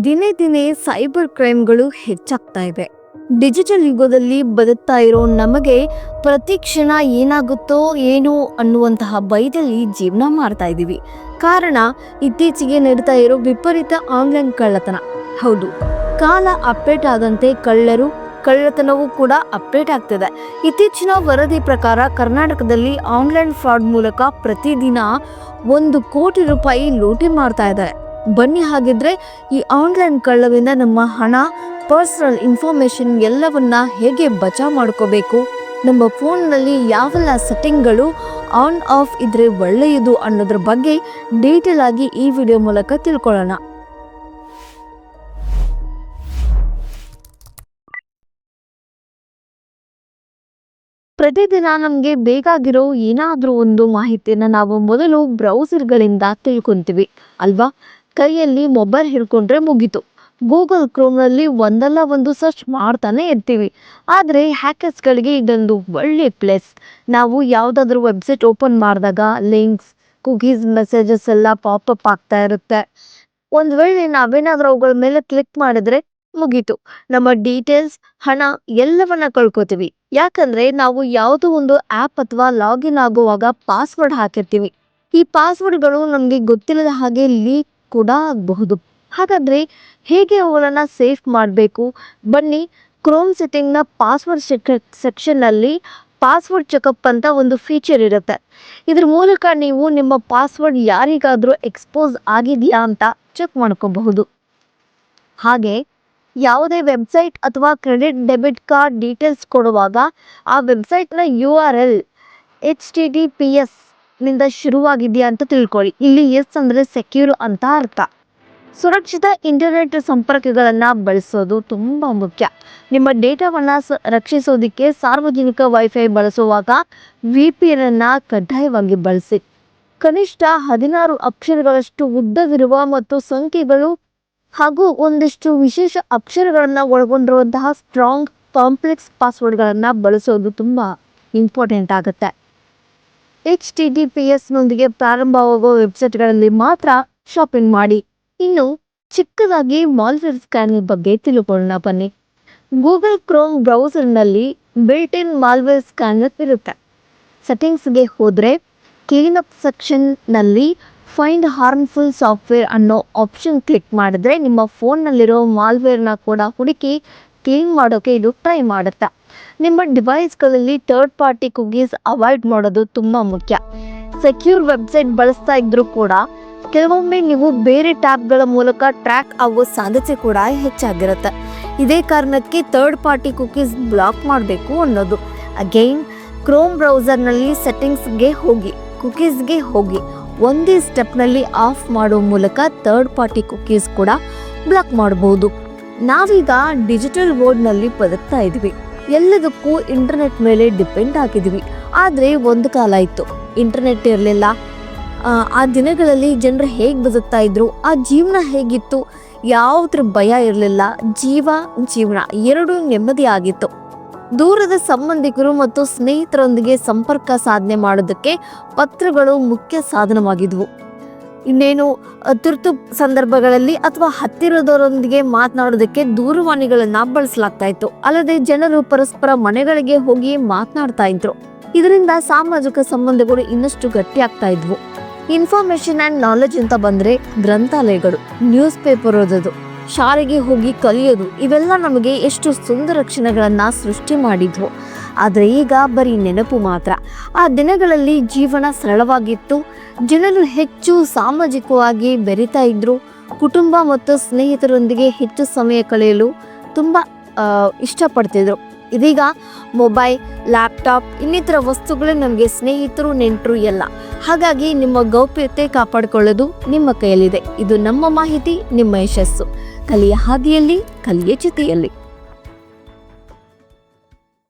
ದಿನೇ ದಿನೇ ಸೈಬರ್ ಕ್ರೈಮ್ಗಳು ಹೆಚ್ಚಾಗ್ತಾ ಇವೆ. ಡಿಜಿಟಲ್ ಯುಗದಲ್ಲಿ ಬದುಕ್ತಾ ಇರೋ ನಮಗೆ ಪ್ರತಿ ಕ್ಷಣ ಏನಾಗುತ್ತೋ ಏನೋ ಅನ್ನುವಂತಹ ಭಯದಲ್ಲಿ ಜೀವನ ಮಾಡ್ತಾ ಇದ್ದೀವಿ. ಕಾರಣ ಇತ್ತೀಚೆಗೆ ನಡೀತಾ ಇರೋ ವಿಪರೀತ ಆನ್ಲೈನ್ ಕಳ್ಳತನ. ಹೌದು, ಕಾಲ ಅಪ್ಡೇಟ್ ಆದಂತೆ ಕಳ್ಳತನವೂ ಕೂಡ ಅಪ್ಡೇಟ್ ಆಗ್ತಿದೆ. ಇತ್ತೀಚಿನ ವರದಿ ಪ್ರಕಾರ ಕರ್ನಾಟಕದಲ್ಲಿ ಆನ್ಲೈನ್ ಫ್ರಾಡ್ ಮೂಲಕ ಪ್ರತಿದಿನ 1 ಕೋಟಿ ರೂಪಾಯಿ ಲೂಟಿ ಮಾಡ್ತಾ ಇದ್ದಾರೆ. ಬನ್ನಿ ಹಾಗಿದ್ರೆ ಈ ಆನ್ಲೈನ್ ಕಳ್ಳವಿಂದ ನಮ್ಮ ಹಣ, ಪರ್ಸನಲ್ ಇನ್ಫಾರ್ಮೇಶನ್ ಎಲ್ಲವನ್ನ ಹೇಗೆ ಬಚಾವ್ ಮಾಡ್ಕೋಬೇಕು, ನಮ್ಮ ಫೋನ್ನಲ್ಲಿ ಯಾವೆಲ್ಲ ಸೆಟ್ಟಿಂಗ್ಗಳು ಆನ್ ಆಫ್ ಇದ್ರೆ ಒಳ್ಳೆಯದು ಅನ್ನೋದ್ರ ಬಗ್ಗೆ ಡೀಟೇಲ್ ಆಗಿ ಈ ವಿಡಿಯೋ ಮೂಲಕ ತಿಳ್ಕೊಳ್ಳೋಣ. ಪ್ರತಿದಿನ ನಮಗೆ ಬೇಕಾಗಿರೋ ಏನಾದರೂ ಒಂದು ಮಾಹಿತಿಯನ್ನು ನಾವು ಮೊದಲು ಬ್ರೌಸರ್ಗಳಿಂದ ತಿಳ್ಕೊಂತೀವಿ ಅಲ್ವಾ. ಕೈಯಲ್ಲಿ ಮೊಬೈಲ್ ಹಿಡ್ಕೊಂಡ್ರೆ ಮುಗೀತು, ಗೂಗಲ್ ಕ್ರೋಮ್ನಲ್ಲಿ ಒಂದಲ್ಲ ಒಂದು ಸರ್ಚ್ ಮಾಡ್ತಾನೆ ಇರ್ತೀವಿ. ಆದರೆ ಹ್ಯಾಕರ್ಸ್ಗಳಿಗೆ ಇದೊಂದು ಒಳ್ಳೆ ಪ್ಲೇಸ್. ನಾವು ಯಾವುದಾದ್ರೂ ವೆಬ್ಸೈಟ್ ಓಪನ್ ಮಾಡಿದಾಗ ಲಿಂಕ್ಸ್, ಕುಕೀಸ್, ಮೆಸೇಜಸ್ ಎಲ್ಲ ಪಾಪಪ್ ಆಗ್ತಾ ಇರುತ್ತೆ. ಒಂದು ವೇಳೆ ನಾವೇನಾದರೂ ಅವುಗಳ ಮೇಲೆ ಕ್ಲಿಕ್ ಮಾಡಿದ್ರೆ ಮುಗೀತು, ನಮ್ಮ ಡೀಟೇಲ್ಸ್, ಹಣ ಎಲ್ಲವನ್ನ ಕಳ್ಕೊತೀವಿ. ಯಾಕಂದ್ರೆ ನಾವು ಯಾವುದೋ ಒಂದು ಆ್ಯಪ್ ಅಥವಾ ಲಾಗಿನ್ ಆಗುವಾಗ ಪಾಸ್ವರ್ಡ್ ಹಾಕಿರ್ತೀವಿ. ಈ ಪಾಸ್ವರ್ಡ್ಗಳು ನಮಗೆ ಗೊತ್ತಿಲ್ಲದ ಹಾಗೆ ಲೀಕ್ ಕೂಡ ಆಗಬಹುದು. ಹಾಗಾದ್ರೆ ಹೇಗೆ ಅವುಗಳನ್ನ ಸೇಫ್ ಮಾಡಬೇಕು? ಬನ್ನಿ, ಕ್ರೋಮ್ ಸೆಟ್ಟಿಂಗ್ನ ಪಾಸ್ವರ್ಡ್ ಸೆಕ್ಷನ್ನಲ್ಲಿ ಪಾಸ್ವರ್ಡ್ ಚೆಕಪ್ ಅಂತ ಒಂದು ಫೀಚರ್ ಇರುತ್ತೆ. ಇದ್ರ ಮೂಲಕ ನೀವು ನಿಮ್ಮ ಪಾಸ್ವರ್ಡ್ ಯಾರಿಗಾದರೂ ಎಕ್ಸ್ಪೋಸ್ ಆಗಿದೆಯಾ ಅಂತ ಚೆಕ್ ಮಾಡ್ಕೋಬಹುದು. ಹಾಗೆ ಯಾವುದೇ ವೆಬ್ಸೈಟ್ ಅಥವಾ ಕ್ರೆಡಿಟ್ ಡೆಬಿಟ್ ಕಾರ್ಡ್ ಡೀಟೇಲ್ಸ್ ಕೊಡುವಾಗ ಆ ವೆಬ್ಸೈಟ್ನ URL HTTPS ನಿಂದ ಶುರುವಾಗಿದೆಯಾ ಅಂತ ತಿಳ್ಕೊಳ್ಳಿ. ಇಲ್ಲಿ ಎಸ್ ಅಂದರೆ ಸೆಕ್ಯೂರ್ ಅಂತ ಅರ್ಥ. ಸುರಕ್ಷಿತ ಇಂಟರ್ನೆಟ್ ಸಂಪರ್ಕಗಳನ್ನು ಬಳಸೋದು ತುಂಬ ಮುಖ್ಯ. ನಿಮ್ಮ ಡೇಟಾವನ್ನು ರಕ್ಷಿಸೋದಕ್ಕೆ ಸಾರ್ವಜನಿಕ ವೈಫೈ ಬಳಸುವಾಗ VPN ಅನ್ನು ಕಡ್ಡಾಯವಾಗಿ ಬಳಸಿ. ಕನಿಷ್ಠ 16 ಅಕ್ಷರಗಳಷ್ಟು ಉದ್ದವಿರುವ ಮತ್ತು ಸಂಖ್ಯೆಗಳು ಹಾಗೂ ಒಂದಿಷ್ಟು ವಿಶೇಷ ಅಕ್ಷರಗಳನ್ನು ಒಳಗೊಂಡಿರುವಂತಹ ಸ್ಟ್ರಾಂಗ್ ಕಾಂಪ್ಲೆಕ್ಸ್ ಪಾಸ್ವರ್ಡ್ಗಳನ್ನು ಬಳಸೋದು ತುಂಬ ಇಂಪಾರ್ಟೆಂಟ್ ಆಗುತ್ತೆ. HTTPSನೊಂದಿಗೆ ಪ್ರಾರಂಭವಾಗುವ ವೆಬ್ಸೈಟ್ಗಳಲ್ಲಿ ಮಾತ್ರ ಶಾಪಿಂಗ್ ಮಾಡಿ. ಇನ್ನು ಚಿಕ್ಕದಾಗಿ ಮಾಲ್ವೇರ್ ಸ್ಕ್ಯಾನರ್ ಬಗ್ಗೆ ತಿಳ್ಕೊಳ್ಳೋಣ ಬನ್ನಿ. ಗೂಗಲ್ ಕ್ರೋಮ್ ಬ್ರೌಸರ್ನಲ್ಲಿ ಬಿಲ್ಟ್ ಇನ್ ಮಾಲ್ವೇರ್ ಸ್ಕ್ಯಾನರ್ ಇರುತ್ತೆ. ಸೆಟ್ಟಿಂಗ್ಸ್ಗೆ ಹೋದರೆ ಕ್ಲೀನಪ್ ಸೆಕ್ಷನ್ನಲ್ಲಿ ಫೈಂಡ್ ಹಾರ್ಮ್ಫುಲ್ ಸಾಫ್ಟ್ವೇರ್ ಅನ್ನೋ ಆಪ್ಷನ್ ಕ್ಲಿಕ್ ಮಾಡಿದ್ರೆ ನಿಮ್ಮ ಫೋನ್ನಲ್ಲಿರೋ ಮಾಲ್ವೇರ್ನ ಕೂಡ ಹುಡುಕಿ ಕ್ಲೀನ್ ಮಾಡೋಕೆ ಇದು ಟ್ರೈ ಮಾಡುತ್ತೆ. ನಿಮ್ಮ ಡಿವೈಸ್ಗಳಲ್ಲಿ ಥರ್ಡ್ ಪಾರ್ಟಿ ಕುಕೀಸ್ ಅವಾಯ್ಡ್ ಮಾಡೋದು ತುಂಬ ಮುಖ್ಯ. ಸೆಕ್ಯೂರ್ ವೆಬ್ಸೈಟ್ ಬಳಸ್ತಾ ಇದ್ರೂ ಕೂಡ ಕೆಲವೊಮ್ಮೆ ನೀವು ಬೇರೆ ಟ್ಯಾಬ್ಗಳ ಮೂಲಕ ಟ್ರ್ಯಾಕ್ ಆಗೋ ಸಾಧ್ಯತೆ ಕೂಡ ಹೆಚ್ಚಾಗಿರುತ್ತೆ. ಇದೇ ಕಾರಣಕ್ಕೆ ಥರ್ಡ್ ಪಾರ್ಟಿ ಕುಕೀಸ್ ಬ್ಲಾಕ್ ಮಾಡಬೇಕು ಅನ್ನೋದು. ಅಗೈನ್, ಕ್ರೋಮ್ ಬ್ರೌಸರ್ನಲ್ಲಿ ಸೆಟ್ಟಿಂಗ್ಸ್ಗೆ ಹೋಗಿ, ಕುಕೀಸ್ಗೆ ಹೋಗಿ, ಒಂದೇ ಸ್ಟೆಪ್ನಲ್ಲಿ ಆಫ್ ಮಾಡೋ ಮೂಲಕ ಥರ್ಡ್ ಪಾರ್ಟಿ ಕುಕೀಸ್ ಕೂಡ ಬ್ಲಾಕ್ ಮಾಡಬಹುದು. ನಾವೀಗ ಡಿಜಿಟಲ್ ವರ್ಲ್ಡ್ನಲ್ಲಿ ಬದುಕ್ತಾ ಇದ್ವಿ. ಎಲ್ಲದಕ್ಕೂ ಇಂಟರ್ನೆಟ್ ಮೇಲೆ ಡಿಪೆಂಡ್ ಆಗಿದ್ವಿ. ಆದರೆ ಒಂದು ಕಾಲ ಇತ್ತು, ಇಂಟರ್ನೆಟ್ ಇರಲಿಲ್ಲ. ಆ ದಿನಗಳಲ್ಲಿ ಜನರು ಹೇಗೆ ಬದುಕ್ತಾ ಇದ್ರು, ಆ ಜೀವನ ಹೇಗಿತ್ತು, ಯಾವುದ್ರ ಭಯ ಇರಲಿಲ್ಲ. ಜೀವನ ಎರಡೂ ನೆಮ್ಮದಿ ಆಗಿತ್ತು. ದೂರದ ಸಂಬಂಧಿಕರು ಮತ್ತು ಸ್ನೇಹಿತರೊಂದಿಗೆ ಸಂಪರ್ಕ ಸಾಧನೆ ಮಾಡೋದಕ್ಕೆ ಪತ್ರಗಳು ಮುಖ್ಯ ಸಾಧನವಾಗಿದ್ವು. ಇನ್ನೇನು ತುರ್ತು ಸಂದರ್ಭಗಳಲ್ಲಿ ಅಥವಾ ಹತ್ತಿರದವರೊಂದಿಗೆ ಮಾತನಾಡೋದಕ್ಕೆ ದೂರವಾಣಿಗಳನ್ನು ಬಳಸಲಾಗ್ತಾ ಇತ್ತು. ಅಲ್ಲದೆ ಜನರು ಪರಸ್ಪರ ಮನೆಗಳಿಗೆ ಹೋಗಿ ಮಾತನಾಡ್ತಾ ಇದ್ರು. ಇದರಿಂದ ಸಾಮಾಜಿಕ ಸಂಬಂಧಗಳು ಇನ್ನಷ್ಟು ಗಟ್ಟಿಯಾಗ್ತಾ ಇದ್ವು. ಇನ್ಫಾರ್ಮೇಶನ್ ಆ್ಯಂಡ್ ನಾಲೆಜ್ ಅಂತ ಬಂದರೆ ಗ್ರಂಥಾಲಯಗಳು, ನ್ಯೂಸ್ ಪೇಪರ್ ಓದೋದು, ಶಾಲೆಗೆ ಹೋಗಿ ಕಲಿಯೋದು, ಇವೆಲ್ಲ ನಮಗೆ ಎಷ್ಟು ಸುಂದರ ಕ್ಷಣಗಳನ್ನು ಸೃಷ್ಟಿ ಮಾಡಿದ್ವು. ಆದರೆ ಈಗ ಬರೀ ನೆನಪು ಮಾತ್ರ. ಆ ದಿನಗಳಲ್ಲಿ ಜೀವನ ಸರಳವಾಗಿತ್ತು. ಜನರು ಹೆಚ್ಚು ಸಾಮಾಜಿಕವಾಗಿ ಬೆರೀತಾ ಇದ್ರು. ಕುಟುಂಬ ಮತ್ತು ಸ್ನೇಹಿತರೊಂದಿಗೆ ಹೆಚ್ಚು ಸಮಯ ಕಳೆಯಲು ತುಂಬ ಇಷ್ಟಪಡ್ತಿದ್ರು. ಇದೀಗ ಮೊಬೈಲ್, ಲ್ಯಾಪ್ಟಾಪ್, ಇನ್ನಿತರ ವಸ್ತುಗಳೇ ನಮಗೆ ಸ್ನೇಹಿತರು, ನೆಂಟರು ಎಲ್ಲ. ಹಾಗಾಗಿ ನಿಮ್ಮ ಗೌಪ್ಯತೆ ಕಾಪಾಡಿಕೊಳ್ಳೋದು ನಿಮ್ಮ ಕೈಯಲ್ಲಿದೆ. ಇದು ನಮ್ಮ ಮಾಹಿತಿ, ನಿಮ್ಮ ಯಶಸ್ಸು. ಕಲಿಯ ಹಾದಿಯಲ್ಲಿ, ಕಲಿಯ ಜೊತೆಯಲ್ಲಿ.